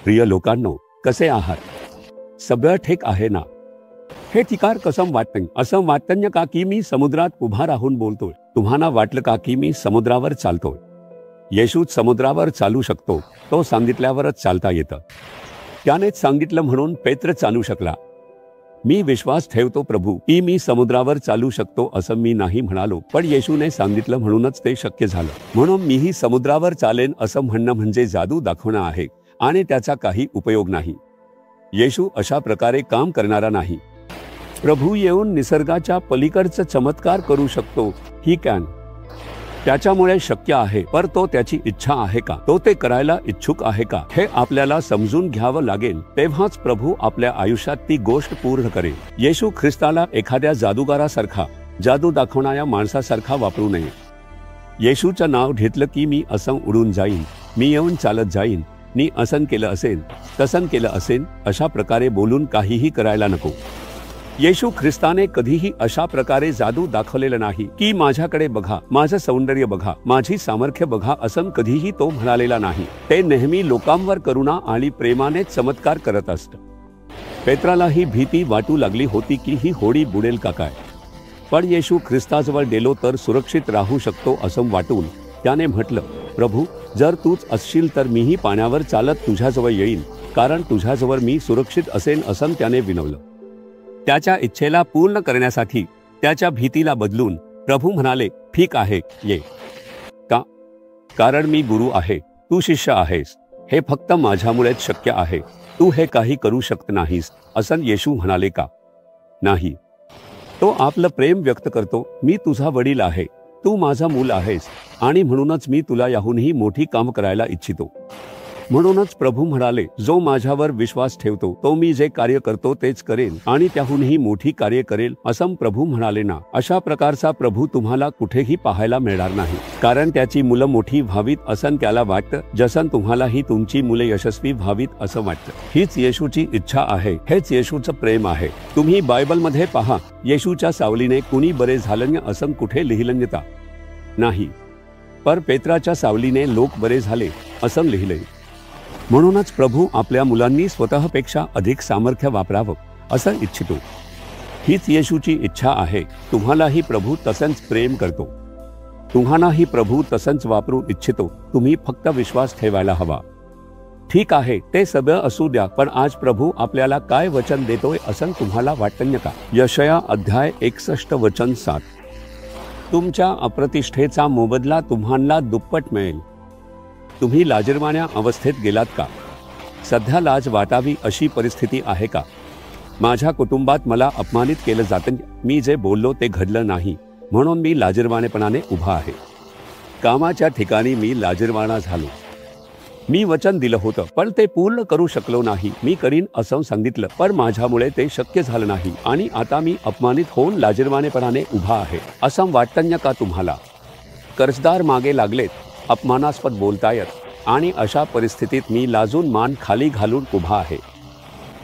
प्रिय लोकांनो, कसे आहात? सगळं ठीक आहे ना? हे ठिकाण कसं वाटतं? असं वाटतं का की मी समुद्रात उभा राहून बोलतोय? तुम्हाला वाटलं का की मी समुद्रावर चालतोय? येशूच समुद्रावर चालू शकतो. तो सांगितल्यावरच चालता येतं. त्यानेच सांगितलं म्हणून पेत्र चालू शकला. मी विश्वास ठेवतो प्रभू की मी समुद्रावर चालू शकतो असं मी नाही म्हणालो, पण येशूने सांगितलं म्हणूनच ते शक्य झालं. म्हणून मीही समुद्रावर चालेन असं म्हणणं म्हणजे जादू दाखवणं आहे आणि त्याचा काही उपयोग नाही. येशू अशा प्रकारे काम करणारा नाही. प्रभू येऊन निसर्गाच्या पलीकडचं चमत्कार करू शकतो. ही कॅन त्याच्यामुळे शक्य आहे, पर तो त्याची इच्छा आहे का? तो ते करायला इच्छुक आहे का? हे आपल्याला समजून घ्यावं लागेल. तेव्हाच प्रभू आपल्या आयुष्यात ती गोष्ट पूर्ण करेल. येशू ख्रिस्ताला एखाद्या जादूगारासारखा, जादू दाखवणाऱ्या माणसासारखा वापरू नये. येशूचं नाव घेतलं की मी असं उडून जाईन, मी येऊन चालत जाईन, मी असं केलं असेल, तसं केलं असेल, अशा प्रकारे बोलून काहीही करायला नको. येशू ख्रिस्ताने कधीही अशा प्रकारे जादू दाखवलेलं नाही की माझ्याकडे बघा, माझं सौंदर्य बघा, माझी सामर्थ्य बघा, असं कधीही तो म्हणालेला नाही. ते नेहमी लोकांवर करुणा आणि प्रेमाने चमत्कार करत असत. पेत्रालाही भीती वाटू लागली होती की ही होडी बुडेल का काय, पण येशू ख्रिस्ताजवळ गेलो तर सुरक्षित राहू शकतो असं वाटून त्याने म्हटलं, प्रभू जर तूच असशील तर मीही पाण्यावर चालत तुझ्याजवळ येईन, कारण तुझ्याजवळ मी सुरक्षित असेन असं त्याने विनवलं. त्याच्या इच्छेला पूर्ण करण्यासाठी त्याच्या भीतीला बदलून प्रभू म्हणाले, ठीक आहे, ये. का? कारण मी गुरु आहे, तू शिष्य आहेस. हे फक्त माझ्यामुळेच शक्य आहे. तू हे काही करू शकत नाहीस असं येशू म्हणाले का? नाही. तो आपलं प्रेम व्यक्त करतो. मी तुझा वडील आहे, तू माझा मूल आहेस आणि म्हणूनच मी तुला याहूनही मोठी काम करायला इच्छितो. म्हणूनच प्रभू म्हणाले, जो माझ्यावर विश्वास ठेवतो तो मी जे कार्य करतो तेच करेल आणि त्याहूनही मोठी कार्य करेल असं प्रभू म्हणाले ना. अशा प्रकारचा प्रभू तुम्हाला कुठेही पाहायला मिळणार नाही, कारण त्याची मुलं मोठी व्हावीत असं त्याला वाटतं, जसं तुम्हालाही तुमची मुले यशस्वी व्हावीत असं वाटतं. हीच येशूची इच्छा आहे, हेच येशूचं प्रेम आहे. तुम्ही बायबलमध्ये पहा, येशूच्या सावलीने कुणी बरे झालं असं कुठे लिहिलं नाही, पर पेत्राच्या सावलीने लोक बरे झाले असं लिहिलंय. म्हणूनच प्रभू आपल्या मुलांनी स्वतःपेक्षा अधिक सामर्थ्य वापरावं असं इच्छितो. हीच येशूची इच्छा आहे. तुम्हालाही प्रभू तसंच प्रेम करतो. तुम्हालाही प्रभू तसंच वापरू इच्छितो. तुम्ही फक्त विश्वास ठेवायला हवा. ठीक आहे, ते सगळं असू द्या, पण आज प्रभू आपल्याला काय वचन देतोय असं तुम्हाला वाटतं का? यशया अध्याय 61 वचन 7. तुमच्या अप्रतिष्ठेचा मोबदला तुम्हाला दुप्पट मिळेल. तुम्ही लाजिरवाण्या अवस्थेत गेलात का? सध्या लाज वाटावी अशी परिस्थिती आहे का? माझ्या कुटुंबात मला अपमानित केलं जातं. मी जे बोललो ते घडलं नाही म्हणून मी लाजिरवाणेपणाने उभा आहे. कामाच्या ठिकाणी मी लाजिरवाणा झालो. मी वचन दिलं होतं पण ते पूर्ण करू शकलो नाही. मी करीन असं सांगितलं पण माझ्यामुळे ते शक्य झालं नाही आणि आता मी अपमानित होऊन लाजिरवाणेपणाने उभा आहे असं वाटतं का तुम्हाला? कर्जदार मागे लागलेत, अपमानास्पद बोलतायत आणि अशा परिस्थितीत मी लाजून मान खाली घालून उभा आहे.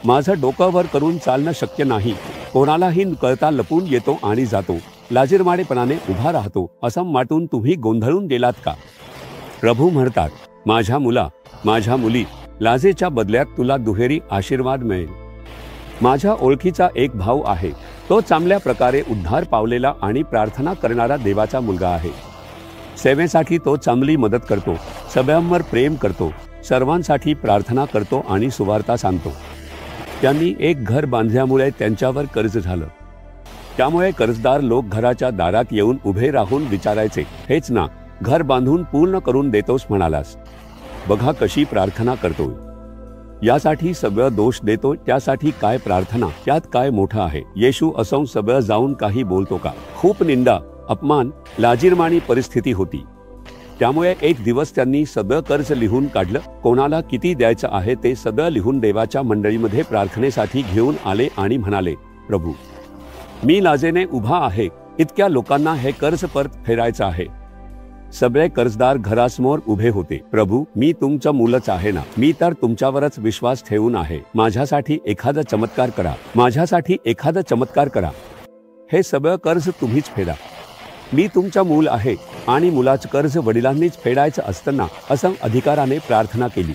माझं डोकं वर करून चालणं शक्य नाही. कोणालाही कळता लपून येतो आणि जातो. लाजिरवाणेपणाने उभा राहतो असं वाटून तुम्ही गोंधळून गेलात का? प्रभू म्हणतात, माझ्या मुला, माझ्या मुली, लाजेच्या बदल्यात तुला दुहेरी आशीर्वाद मिळेल. माझ्या ओळखीचा एक भाऊ आहे. तो चांगल्या प्रकारे उद्धार पावलेला आणि प्रार्थना करणारा देवाचा मुलगा आहे. सेवेसाठी तो चांगली मदत करतो, सगळ्यांवर प्रेम करतो, सर्वांसाठी प्रार्थना करतो आणि सुवार्ता सांगतो. त्यांनी एक घर बांधल्यामुळे त्यांच्यावर कर्ज झालं. त्यामुळे कर्जदार लोक घराच्या दारात येऊन उभे राहून विचारायचे, हेच ना, घर बांधून पूर्ण करून देतोस म्हणालास? बघा कशी प्रार्थना करतोय. यासाठी सगळं दोष देतो. त्यासाठी काय प्रार्थना, त्यात काय मोठं आहे? येशू असं सगळं जाऊन काही बोलतो का? खूप निंदा, अपमान, लाजिरवाणी परिस्थिती होती. त्यामुळे एक दिवस त्यांनी सगळं कर्ज लिहून काढलं. कोणाला किती द्यायचं आहे ते सगळं लिहून देवाच्या मंडळीमध्ये प्रार्थनेसाठी घेऊन आले आणि म्हणाले, प्रभू मी लाजेने उभा आहे. इतक्या लोकांना हे कर्ज परत फेडायचं आहे. सगळे कर्जदार घरासमोर उभे होते. प्रभू मी तुमचं मुलच आहे ना, मी तर तुमच्यावरच विश्वास ठेवून आहे. माझ्यासाठी एखादा चमत्कार करा, माझ्यासाठी एखादा चमत्कार करा. हे सगळं कर्ज तुम्हीच फेडा. मी तुमचा मूल आहे आणि मुलाचं कर्ज वडिलांनीच फेडायचं असताना असं अधिकाराने प्रार्थना केली.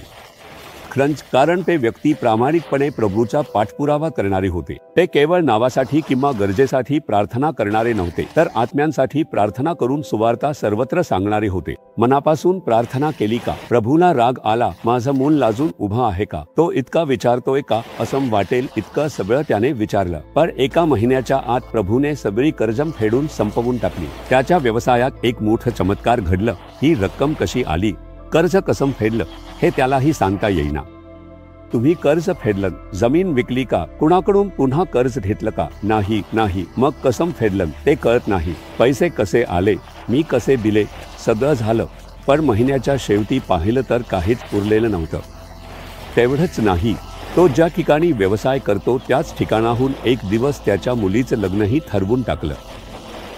कारण ते व्यक्ती प्रामाणिकपणे प्रभूचा पाठपुरावा करणारे होते. ते केवळ नावासाठी किंवा गरजेसाठी प्रार्थना करणारे नव्हते, तर आत्म्यांसाठी प्रार्थना करून सुवार्ता सर्वत्र सांगणारे होते. मनापासून प्रार्थना केली का? प्रभूला राग आला, माझं मूल लाजून उभा आहे का? तो इतका विचारतोय का? असं वाटेल इतकं सगळं त्याने विचारलं. पण एका महिन्याच्या आत प्रभूने सगळी कर्ज फेडून संपवून टाकली. त्याच्या व्यवसायात एक मोठं चमत्कार घडलं. ही रक्कम कशी आली, कर्ज कसं फेडलं हे त्यालाही सांगता येईना. तुम्ही कर्ज फेडलं, जमीन विकली का? कुणाकडून पुन्हा कर्ज घेतलं का? नाही. मग कसं फेडलं ते कळत नाही. पैसे कसे आले, मी कसे दिले, सगळं झालं. पण महिन्याच्या शेवटी पाहिलं तर काहीच उरलेलं नव्हतं. तेवढंच नाही, तो ज्या ठिकाणी व्यवसाय करतो त्याच ठिकाणाहून एक दिवस त्याच्या मुलीचं लग्नही ठरवून टाकलं.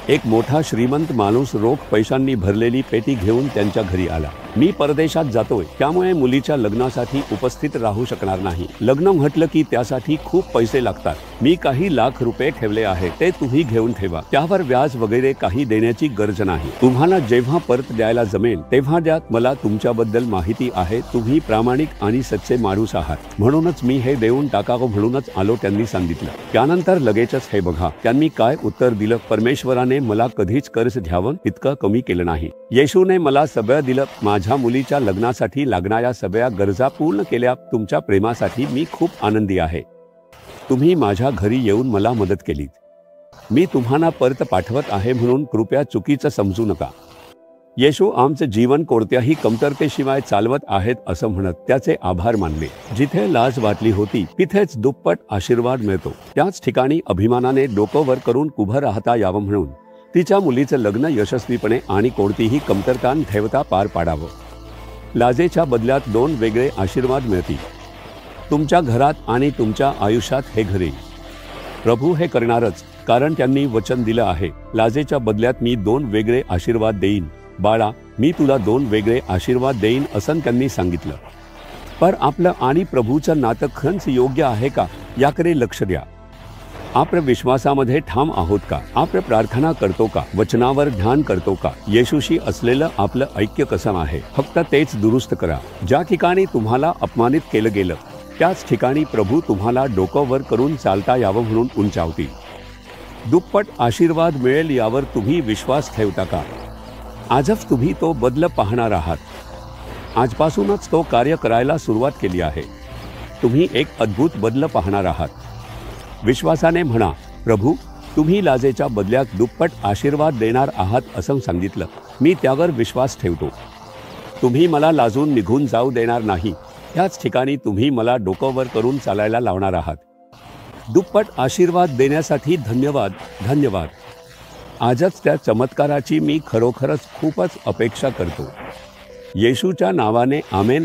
एक मोठा श्रीमंत माणूस रोख पैशांनी भरलेली पेटी घेऊन त्यांच्या घरी आला. मी परदेशात जातोय, त्यामुळे मुलीच्या लग्नासाठी उपस्थित राहू शकणार नाही. लग्न म्हटलं की त्यासाठी खूप पैसे लागतात. मी काही लाख रुपये ठेवले आहेत, ते तुम्ही घेऊन ठेवा. त्यावर व्याज वगैरे काही देण्याची गरज नाही. तुम्हाला जेव्हा परत द्यायला जमेल तेव्हा द्या. मला तुमच्याबद्दल माहिती आहे, तुम्ही प्रामाणिक आणि सच्चे माणूस आहात, म्हणूनच मी हे देऊन टाकावं म्हणूनच आलो, त्यांनी सांगितलं. त्यानंतर लगेचच हे बघा त्यांनी काय उत्तर दिलं. परमेश्वराने मला कधीच कर्ज घ्यावं इतकं कमी केलं नाही. येशूने मला सगळं दिलं. माझ्या मुलीच्या लग्नासाठी लागणाऱ्या सगळ्या गरजा पूर्ण केल्या. तुमच्या प्रेमासाठी मी खूप आनंदी आहे. तुम्ही माझ्या घरी येऊन मला मदत केली. मी तुम्हाला परत पाठवत आहे म्हणून कृपया चुकीचं समजू नका. येशू आमचं जीवन कोणत्याही कमतरतेशिवाय चालवत आहेत असं म्हणत त्याचे आभार मानले. जिथे लाज वाटली होती तिथेच दुप्पट आशीर्वाद मिळतो. त्याच ठिकाणी अभिमानाने डोकं वर करून उभं राहता यावं म्हणून तिच्या मुलीचं लग्न यशस्वीपणे आणि कोणतीही कमतरता न ठेवता पार पाडावं. लाजेच्या बदल्यात 2 वेगळे आशीर्वाद मिळतील. तुमच्या घरात आणि तुमच्या आयुष्यात हे घरी. प्रभू हे करणारच, कारण त्यांनी वचन दिलं आहे, लाजेच्या बदल्यात मी 2 वेगळे आशीर्वाद देईन. बाळा, मी तुला 2 वेगळे आशीर्वाद देईन असं त्यांनी सांगितलं. पण आपलं आणि प्रभूचं नातं खरंच योग्य आहे का याकडे लक्ष द्या. आपण विश्वासामध्ये ठाम आहोत का? आपण प्रार्थना करतो का? वचनावर ध्यान करतो का? येशूशी असलेलं आपलं ऐक्य कसं आहे? फक्त तेच दुरुस्त करा. ज्या ठिकाणी तुम्हाला अपमानित केलं गेलं त्याच ठिकाणी प्रभू तुम्हाला डोकं वर करून चालता यावं म्हणून उंचावतील. दुप्पट आशीर्वाद मिळेल यावर तुम्ही विश्वास ठेवता का? आजच तुम्ही तो बदल पाहणार आहात. आजपासूनच तो कार्य करायला सुरुवात केली आहे. तुम्ही एक अद्भुत बदल पाहणार आहात. विश्वासाने म्हणा, प्रभू, तुम्ही लाजेच्या बदल्यात दुप्पट आशीर्वाद देणार आहात असं सांगितलं. मी त्यावर विश्वास ठेवतो. तुम्ही मला लाजून निघून जाऊ देणार नाही. ह्याच ठिकाणी तुम्ही मला डोकं वर करून चालायला लावणार आहात. दुप्पट आशीर्वाद देण्यासाठी धन्यवाद. आजच त्या चमत्काराची मी खरोखरच खूपच अपेक्षा करतो. येशूच्या नावाने आमेन.